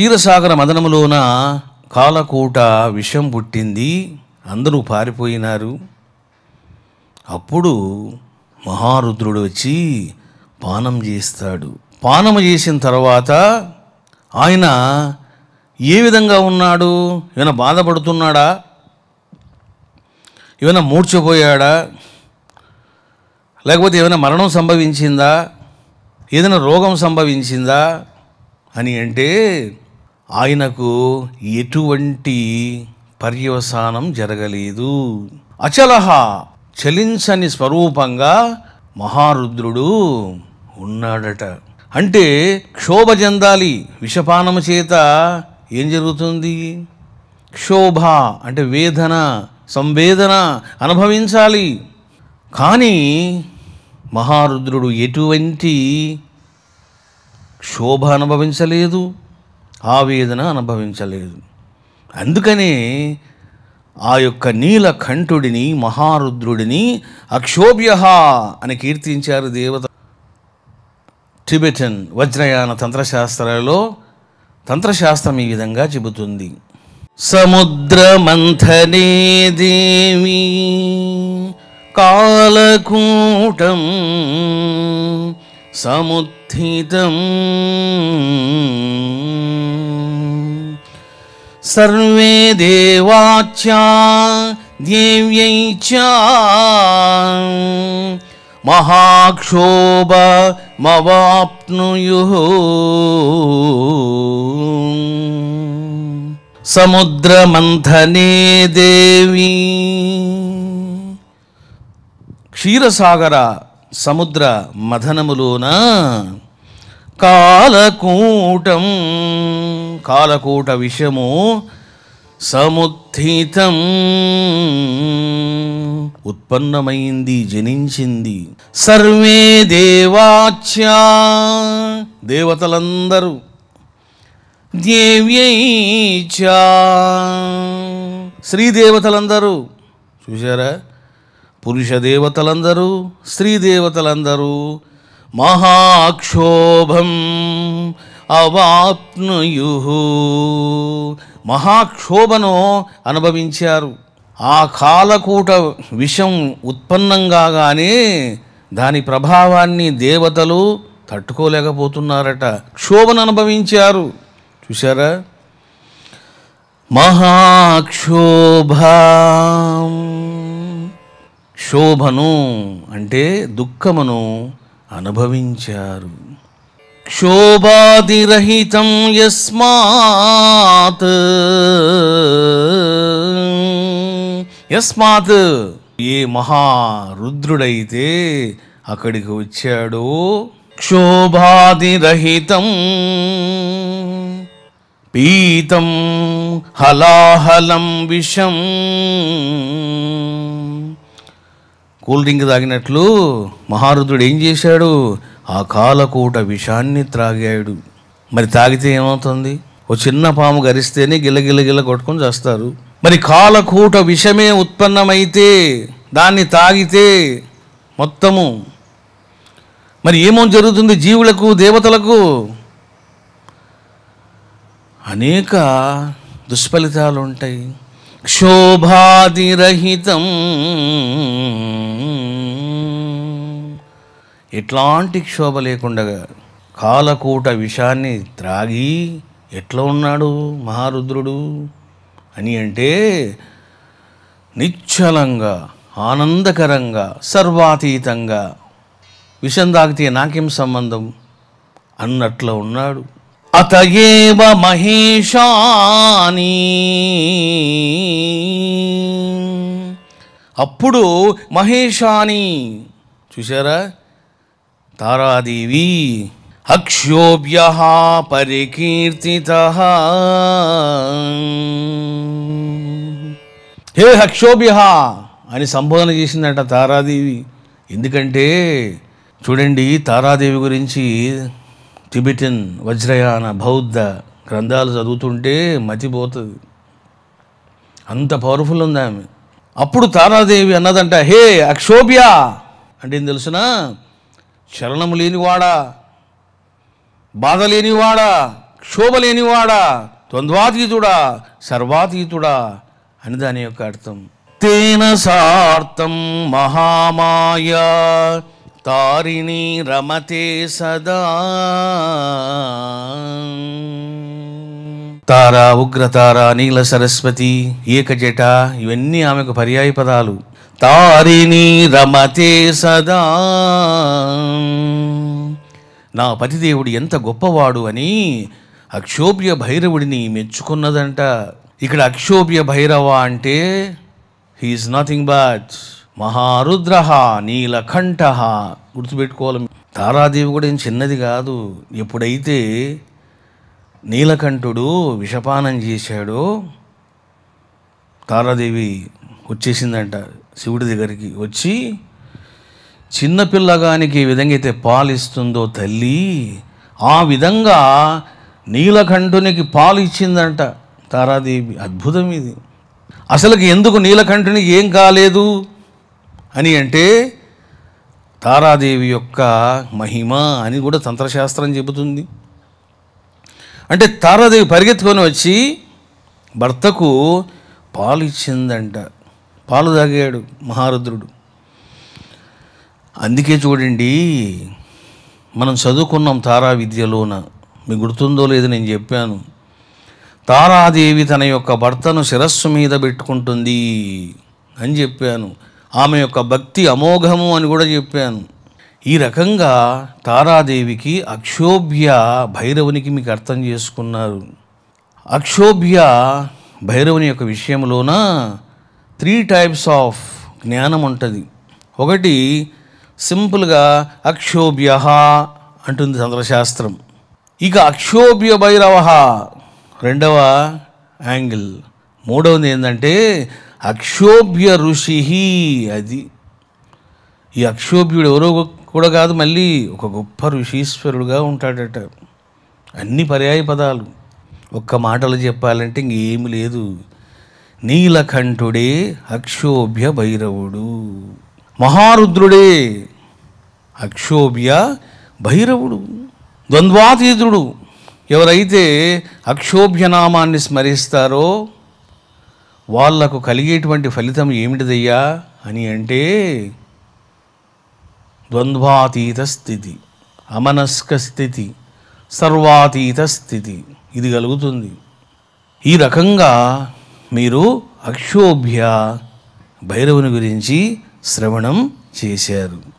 క్షీరసాగర మదనములోన కాలకూట విషం పుట్టింది, అందరూ పారిపోయినారు. అప్పుడు మహారుద్రుడు వచ్చి పానం చేస్తాడు. పానం చేసిన తర్వాత ఆయన ఏ విధంగా ఉన్నాడు? ఏమైనా బాధపడుతున్నాడా? ఏమైనా మూర్ఛపోయాడా? లేకపోతే ఏమైనా మరణం సంభవించిందా? ఏదైనా రోగం సంభవించిందా అని అంటే ఆయనకు ఎటువంటి పర్యవసానం జరగలేదు. అచలహ, చలించని స్వరూపంగా మహారుద్రుడు ఉన్నాడట. అంటే క్షోభ చెందాలి. విషపానము చేత ఏం జరుగుతుంది? క్షోభ అంటే వేదన, సంవేదన అనుభవించాలి. కానీ మహారుద్రుడు ఎటువంటి క్షోభ అనుభవించలేదు, ఆవేదన అనుభవించలేదు. అందుకనే ఆ యొక్క నీలకంఠుడిని, మహారుద్రుడిని అక్షోభ్య అని కీర్తించారు దేవత. టిబెటన్ వజ్రయాన తంత్రశాస్త్రాలలో తంత్రశాస్త్రం ఈ విధంగా చెబుతుంది. సముద్రమంథనే దేవి కాలకూటం సముత్థితం సర్వే దేవాచ్యా దేవ్యై చ మహాక్షోభమవాప్నుయుః. సముద్రమంథనే దేవి, క్షీరసాగర సముద్ర మథనములోన కాలకూటం, కాలకూట విషము సముత్థితం ఉత్పన్నమైంది, జనించింది. సర్వే దేవాచ్యా దేవతలందరూ, దేవ్యై చ స్త్రీ దేవతలందరూ. చూశారా? పురుష దేవతలందరూ, స్త్రీ దేవతలందరూ మహాక్షోభం అవాప్నుయుః, మహాక్షోభను అనుభవించారు. ఆ కాలకూట విషం ఉత్పన్నం కాగానే దాని ప్రభావాన్ని దేవతలు తట్టుకోలేకపోతున్నారట, క్షోభను అనుభవించారు. చూశారా? మహాక్షోభ, క్షోభను అంటే దుఃఖమును అనుభవించారు. క్షోభాదిరహితం యస్మాత్, యస్మాత్ ఏ మహారుద్రుడైతే అక్కడికి వచ్చాడో, క్షోభాదిరహితం పీతం హలాహలం విషం, కూల్ డ్రింక్ తాగినట్లు మహారుద్రుడు ఏం చేశాడు? ఆ కాలకూట విషాన్ని త్రాగాడు. మరి తాగితే ఏమవుతుంది? ఓ చిన్న పాము గరిస్తేనే గిలగిలగిల కొట్టుకొని చేస్తారు. మరి కాలకూట విషమే ఉత్పన్నమైతే దాన్ని తాగితే మొత్తము మరి ఏమో జరుగుతుంది? జీవులకు, దేవతలకు అనేక దుష్ఫలితాలు ఉంటాయి. క్షోభాదిరహితం, ఎట్లాంటి క్షోభ లేకుండా కాలకూట విషాన్ని త్రాగి ఎట్లా ఉన్నాడు మహారుద్రుడు అని అంటే నిశ్చలంగా, ఆనందకరంగా, సర్వాతీతంగా, విషం తాగితే నాకేం సంబంధం అన్నట్లు ఉన్నాడు. అతయేవ మహేశాని, అప్పుడు మహేశాని, చూశారా? తారాదేవి అక్షోభ్య పరికీర్తిత, హే అక్షోభ్య అని సంబోధన చేసిందట తారాదేవి. ఎందుకంటే చూడండి, తారాదేవి గురించి టిబెటన్ వజ్రయాన బౌద్ధ గ్రంథాలు చదువుతుంటే మతిపోతుంది, అంత పవర్ఫుల్ ఉంది ఆమె. అప్పుడు తారాదేవి అన్నదంట, హే అక్షోభ్య అంటే ఏం తెలుసునా? చలనము లేనివాడా, బాధ లేనివాడా, క్షోభ లేనివాడా, ద్వంద్వాతీతుడా, సర్వాతీతుడా అని దాని యొక్క అర్థం. తేన సార్థం మహామాయా తారిణి రమతే సదా. తారా, ఉగ్రతార, నీల సరస్వతి, ఏకజట ఇవన్నీ ఆమెకు పర్యాయ పదాలు. తారిణి రమతే సదా. నా పతిదేవుడు ఎంత గొప్పవాడు అని అక్షోభ్య భైరవుడిని మెచ్చుకున్నదంట. ఇక్కడ అక్షోభ్య భైరవ అంటే హీఈస్ నథింగ్ బట్ మహారుద్ర నీలకంఠ. గుర్తుపెట్టుకోవాలి. తారాదేవి కూడా ఏం చిన్నది కాదు. ఎప్పుడైతే నీలకంఠుడు విషపానం చేశాడో తారాదేవి వచ్చేసిందంట శివుడి దగ్గరికి. వచ్చి చిన్నపిల్లగానికి ఏ విధంగా అయితే పాలిస్తుందో తల్లి, ఆ విధంగా నీలకంఠునికి పాలు ఇచ్చిందంట తారాదేవి. అద్భుతం ఇది. అసలుకి ఎందుకు నీలకంఠునికి ఏం కాలేదు అని అంటే తారాదేవి యొక్క మహిమ అని కూడా తంత్రశాస్త్రం చెబుతుంది. అంటే తారాదేవి పరిగెత్తుకొని వచ్చి భర్తకు పాలు ఇచ్చిందంట. పాలు తాగాడు మహారుద్రుడు. అందుకే చూడండి, మనం చదువుకున్నాం తారా విద్యలోన, మీకు గుర్తుందో లేదో నేను చెప్పాను. తారాదేవి తన యొక్క భర్తను శిరస్సు మీద పెట్టుకుంటుంది అని చెప్పాను. ఆమె యొక్క భక్తి అమోఘము అని కూడా చెప్పాను. ఈ రకంగా తారాదేవికి అక్షోభ్య భైరవునికి మీకు అర్థం చేసుకున్నారు. అక్షోభ్య భైరవుని యొక్క విషయంలోన 3 టైప్స్ ఆఫ్ జ్ఞానం ఉంటుంది. ఒకటి సింపుల్గా అక్షోభ్య అంటుంది తంత్రశాస్త్రం. ఇక అక్షోభ్య భైరవ రెండవ యాంగిల్. మూడవది ఏంటంటే అక్షోభ్య ఋషి. అది ఈ అక్షోభ్యుడు ఎవరో కూడా కాదు, మళ్ళీ ఒక గొప్ప ఋషీశ్వరుడుగా ఉంటాడట. అన్ని పర్యాయ పదాలు. ఒక్క మాటలు చెప్పాలంటే ఇంకేమి లేదు. నీలకంఠుడే అక్షోభ్య భైరవుడు, మహారుద్రుడే అక్షోభ్య భైరవుడు, ద్వంద్వాతీతుడు. ఎవరైతే అక్షోభ్య నామాన్ని స్మరిస్తారో వాళ్లకు కలిగేటువంటి ఫలితం ఏమిటిదయ్యా అని అంటే ద్వంద్వాతీత స్థితి, అమనస్క స్థితి, సర్వాతీత స్థితి ఇది కలుగుతుంది. ఈ రకంగా మీరు అక్షోభ్య భైరవుని గురించి శ్రవణం చేశారు.